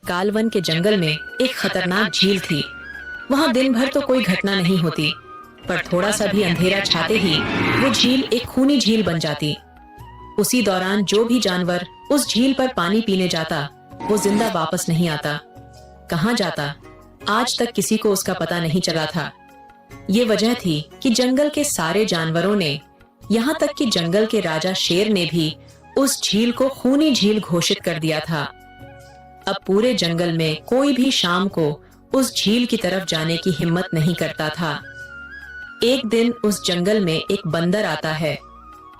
कालवन के जंगल में एक खतरनाक झील थी। वहाँ दिन भर तो कोई घटना नहीं होती, पर थोड़ा सा भी अंधेरा छाते ही वो झील एक खूनी झील बन जाती। उसी दौरान जो भी जानवर उस झील पर पानी पीने जाता वो जिंदा वापस नहीं आता। कहाँ जाता आज तक किसी को उसका पता नहीं चला था। ये वजह थी कि जंगल के सारे जानवरों ने, यहाँ तक कि जंगल के राजा शेर ने भी उस झील को खूनी झील घोषित कर दिया था। अब पूरे जंगल में कोई भी शाम को उस झील की तरफ जाने की हिम्मत नहीं करता था। एक दिन उस जंगल में एक बंदर आता है।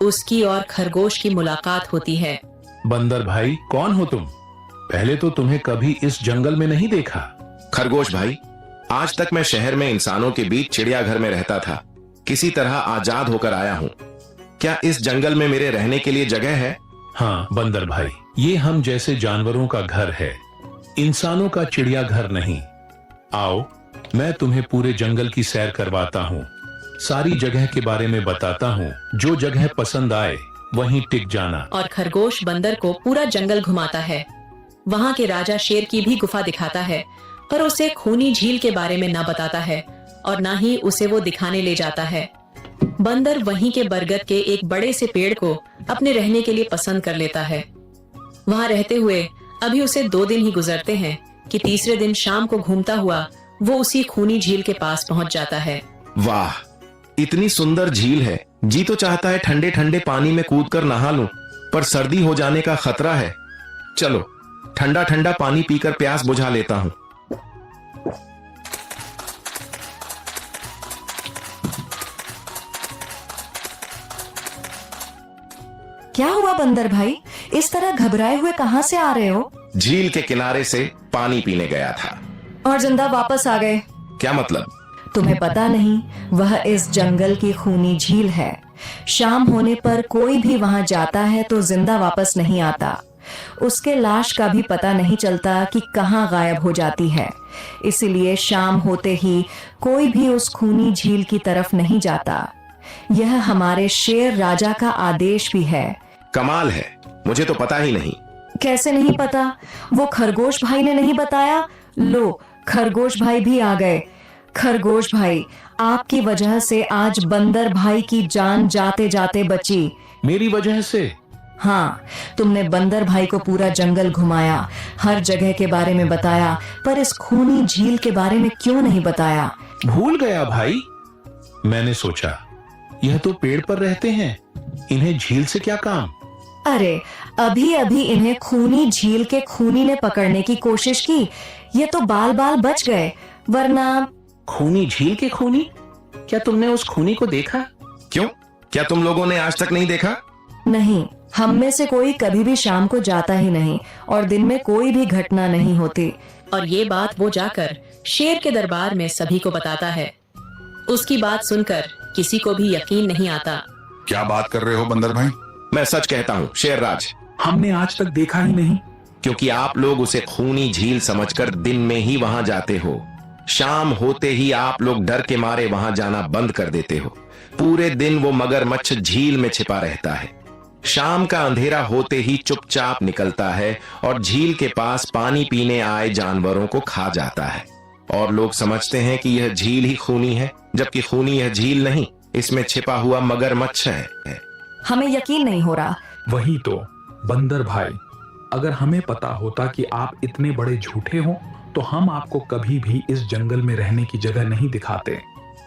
उसकी और खरगोश की मुलाकात होती है। बंदर भाई, कौन हो तुम? पहले तो तुम्हें कभी इस जंगल में नहीं देखा। खरगोश भाई, आज तक मैं शहर में इंसानों के बीच चिड़ियाघर में रहता था। किसी तरह आजाद होकर आया हूँ। क्या इस जंगल में मेरे रहने के लिए जगह है? हाँ बंदर भाई, ये हम जैसे जानवरों का घर है, इंसानों का चिड़ियाघर नहीं। आओ, मैं तुम्हें पूरे जंगल की सैर करवाता हूँ, सारी जगह के बारे में बताता हूँ। जो जगह पसंद आए वहीं टिक जाना। और खरगोश बंदर को पूरा जंगल घुमाता है। वहाँ के राजा शेर की भी गुफा दिखाता है, पर उसे खूनी झील के बारे में ना बताता है और ना ही उसे वो दिखाने ले जाता है। बंदर वहीं के बरगद के एक बड़े से पेड़ को अपने रहने के लिए पसंद कर लेता है। वहाँ रहते हुए अभी उसे 2 दिन ही गुजरते हैं कि तीसरे दिन शाम को घूमता हुआ वो उसी खूनी झील के पास पहुंच जाता है। वाह, इतनी सुंदर झील है। जी तो चाहता है ठंडे ठंडे पानी में कूदकर नहा लूं, पर सर्दी हो जाने का खतरा है। चलो, ठंडा ठंडा पानी पीकर प्यास बुझा लेता हूँ। क्या हुआ बंदर भाई, इस तरह घबराए हुए कहाँ से आ रहे हो? झील के किनारे से पानी पीने गया था। और जिंदा वापस आ गए? क्या मतलब? तुम्हें पता नहीं, वह इस जंगल की खूनी झील है। शाम होने पर कोई भी वहां जाता है तो जिंदा वापस नहीं आता। उसके लाश का भी पता नहीं चलता कि कहाँ गायब हो जाती है। इसीलिए शाम होते ही कोई भी उस खूनी झील की तरफ नहीं जाता। यह हमारे शेर राजा का आदेश भी है। कमाल है, मुझे तो पता ही नहीं। कैसे नहीं पता? वो खरगोश भाई ने नहीं बताया? लो, खरगोश भाई भी आ गए। खरगोश भाई, आपकी वजह से आज बंदर भाई की जान जाते जाते बची। मेरी वजह से? हाँ, तुमने बंदर भाई को पूरा जंगल घुमाया, हर जगह के बारे में बताया, पर इस खूनी झील के बारे में क्यों नहीं बताया? भूल गया भाई। मैंने सोचा यह तो पेड़ पर रहते हैं, इन्हें झील से क्या काम। अरे, अभी अभी इन्हें खूनी झील के खूनी ने पकड़ने की कोशिश की, ये तो बाल बाल बच गए, वरना। खूनी झील के खूनी? क्या तुमने उस खूनी को देखा? क्यों, क्या तुम लोगों ने आज तक नहीं देखा? नहीं, हम में से कोई कभी भी शाम को जाता ही नहीं और दिन में कोई भी घटना नहीं होती। और ये बात वो जाकर शेर के दरबार में सभी को बताता है। उसकी बात सुनकर किसी को भी यकीन नहीं आता। क्या बात कर रहे हो बंदर भाई? मैं सच कहता हूँ शेरराज, हमने आज तक देखा ही नहीं। क्योंकि आप लोग उसे खूनी झील समझकर दिन में ही वहां जाते हो। शाम होते ही आप लोग डर के मारे वहां जाना बंद कर देते हो। पूरे दिन वो मगरमच्छ झील में छिपा रहता है। शाम का अंधेरा होते ही चुपचाप निकलता है और झील के पास पानी पीने आए जानवरों को खा जाता है। और लोग समझते हैं कि यह झील ही खूनी है, जबकि खूनी यह झील नहीं, इसमें छिपा हुआ मगरमच्छ है। हमें यकीन नहीं हो रहा। वही तो बंदर भाई, अगर हमें पता होता कि आप इतने बड़े झूठे हो तो हम आपको कभी भी इस जंगल में रहने की जगह नहीं दिखाते।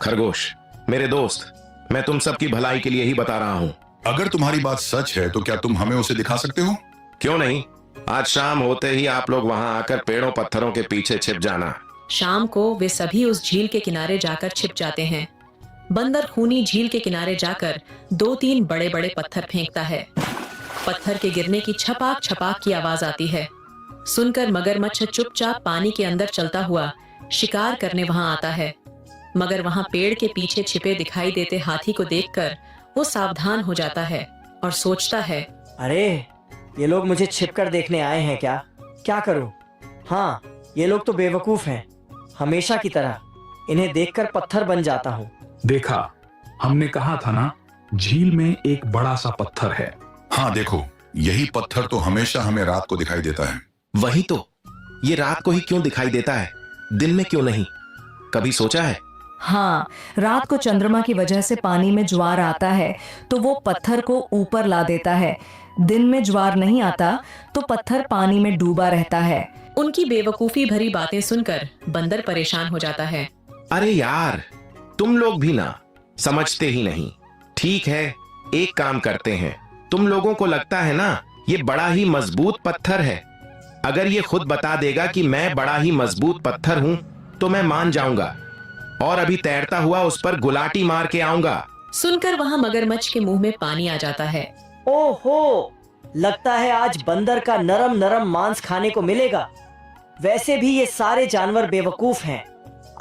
खरगोश, मेरे दोस्त, मैं तुम सबकी भलाई के लिए ही बता रहा हूँ। अगर तुम्हारी बात सच है तो क्या तुम हमें उसे दिखा सकते हो? क्यों नहीं, आज शाम होते ही आप लोग वहां आकर पेड़ों पत्थरों के पीछे छिप जाना। शाम को वे सभी उस झील के किनारे जाकर छिप जाते हैं। बंदर खूनी झील के किनारे जाकर 2-3 बड़े बड़े पत्थर फेंकता है। पत्थर के गिरने की छपाक छपाक की आवाज आती है। सुनकर मगरमच्छ चुपचाप पानी के अंदर चलता हुआ शिकार करने वहां आता है। मगर वहां पेड़ के पीछे छिपे दिखाई देते हाथी को देखकर वो सावधान हो जाता है और सोचता है, अरे, ये लोग मुझे छिपकर देखने आए हैं क्या? क्या करूं? हाँ, ये लोग तो बेवकूफ हैं, हमेशा की तरह। इन्हें देखकर पत्थर बन जाता हूँ। देखा, हमने कहा था ना, झील में एक बड़ा सा पत्थर है। हाँ देखो, यही पत्थर तो हमेशा हमें रात को दिखाई देता है। वही तो, ये रात को ही क्यों दिखाई देता है, दिन में क्यों नहीं? कभी सोचा है? हाँ, रात को चंद्रमा की वजह से पानी में ज्वार आता है तो वो पत्थर को ऊपर ला देता है। दिन में ज्वार नहीं आता तो पत्थर पानी में डूबा रहता है। उनकी बेवकूफी भरी बातें सुनकर बंदर परेशान हो जाता है। अरे यार, तुम लोग भी ना समझते ही नहीं। ठीक है, एक काम करते हैं। तुम लोगों को लगता है ना ये बड़ा ही मजबूत पत्थर है। अगर ये खुद बता देगा कि मैं बड़ा ही मजबूत पत्थर हूं तो मैं मान जाऊंगा और अभी तैरता हुआ उस पर गुलाटी मार के आऊंगा। सुनकर वहाँ मगरमच्छ के मुंह में पानी आ जाता है। ओहो, लगता है आज बंदर का नरम नरम मांस खाने को मिलेगा। वैसे भी ये सारे जानवर बेवकूफ हैं।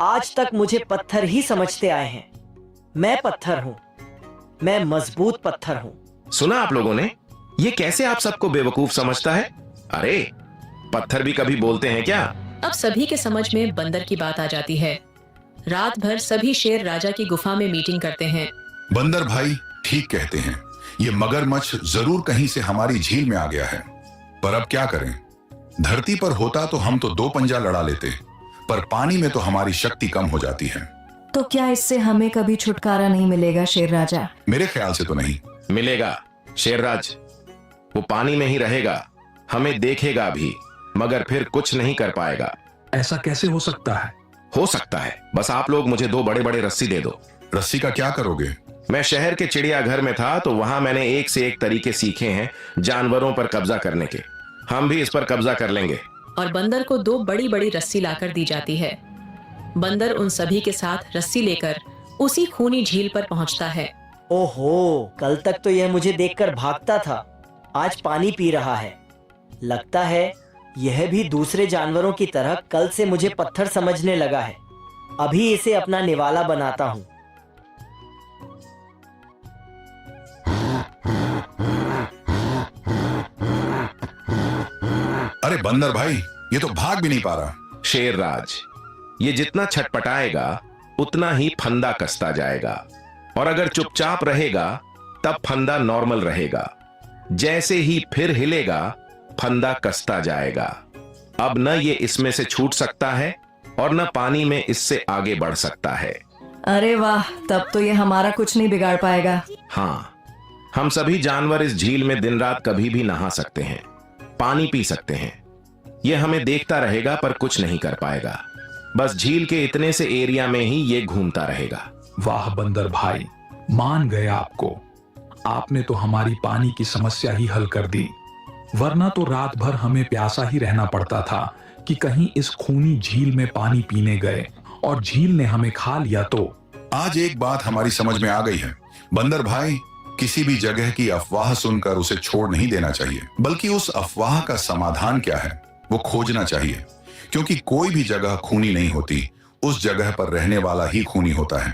आज तक मुझे पत्थर ही समझते आए हैं। मैं पत्थर हूँ, मैं मजबूत पत्थर हूँ। सुना आप लोगों ने, ये कैसे आप सबको बेवकूफ समझता है? अरे पत्थर भी कभी बोलते हैं क्या? अब सभी के समझ में बंदर की बात आ जाती है। रात भर सभी शेर राजा की गुफा में मीटिंग करते हैं। बंदर भाई ठीक कहते हैं, ये मगरमच्छ जरूर कहीं से हमारी झील में आ गया है। पर अब क्या करें? धरती पर होता तो हम तो 2 पंजा लड़ा लेते, पर पानी में तो हमारी शक्ति कम हो जाती है। तो क्या इससे हमें कभी छुटकारा नहीं मिलेगा शेर राजा? मेरे ख्याल से तो नहीं। मिलेगा शेरराज, वो पानी में ही रहेगा, हमें देखेगा भी, मगर फिर कुछ नहीं कर पाएगा। ऐसा कैसे हो सकता है? हो सकता है, बस आप लोग मुझे 2 बड़े बड़े रस्सी दे दो। रस्सी का क्या करोगे? मैं शहर के चिड़ियाघर में था तो वहां मैंने एक से एक तरीके सीखे हैं जानवरों पर कब्जा करने के। हम भी इस पर कब्जा कर लेंगे। और बंदर को 2 बड़ी बड़ी रस्सी लाकर दी जाती है। बंदर उन सभी के साथ रस्सी लेकर उसी खूनी झील पर पहुंचता है। ओहो, कल तक तो यह मुझे देखकर भागता था, आज पानी पी रहा है। लगता है यह भी दूसरे जानवरों की तरह कल से मुझे पत्थर समझने लगा है। अभी इसे अपना निवाला बनाता हूँ। अरे बंदर भाई, ये तो भाग भी नहीं पा रहा। शेरराज, ये जितना छटपटाएगा उतना ही फंदा कसता जाएगा, और अगर चुपचाप रहेगा तब फंदा नॉर्मल रहेगा। जैसे ही फिर हिलेगा फंदा कसता जाएगा। अब न ये इसमें से छूट सकता है और न पानी में इससे आगे बढ़ सकता है। अरे वाह, तब तो ये हमारा कुछ नहीं बिगाड़ पाएगा। हाँ, हम सभी जानवर इस झील में दिन रात कभी भी नहा सकते हैं, पानी पी सकते हैं। यह हमें देखता रहेगा पर कुछ नहीं कर पाएगा। बस झील के इतने से एरिया में ही ये घूमता रहेगा। वाह बंदर भाई, मान गए आपको। आपने तो हमारी पानी की समस्या ही हल कर दी, वरना तो रात भर हमें प्यासा ही रहना पड़ता था कि कहीं इस खूनी झील में पानी पीने गए और झील ने हमें खा लिया तो। आज एक बात हमारी समझ में आ गई है बंदर भाई, किसी भी जगह की अफवाह सुनकर उसे छोड़ नहीं देना चाहिए, बल्कि उस अफवाह का समाधान क्या है वो खोजना चाहिए। क्योंकि कोई भी जगह खूनी नहीं होती, उस जगह पर रहने वाला ही खूनी होता है।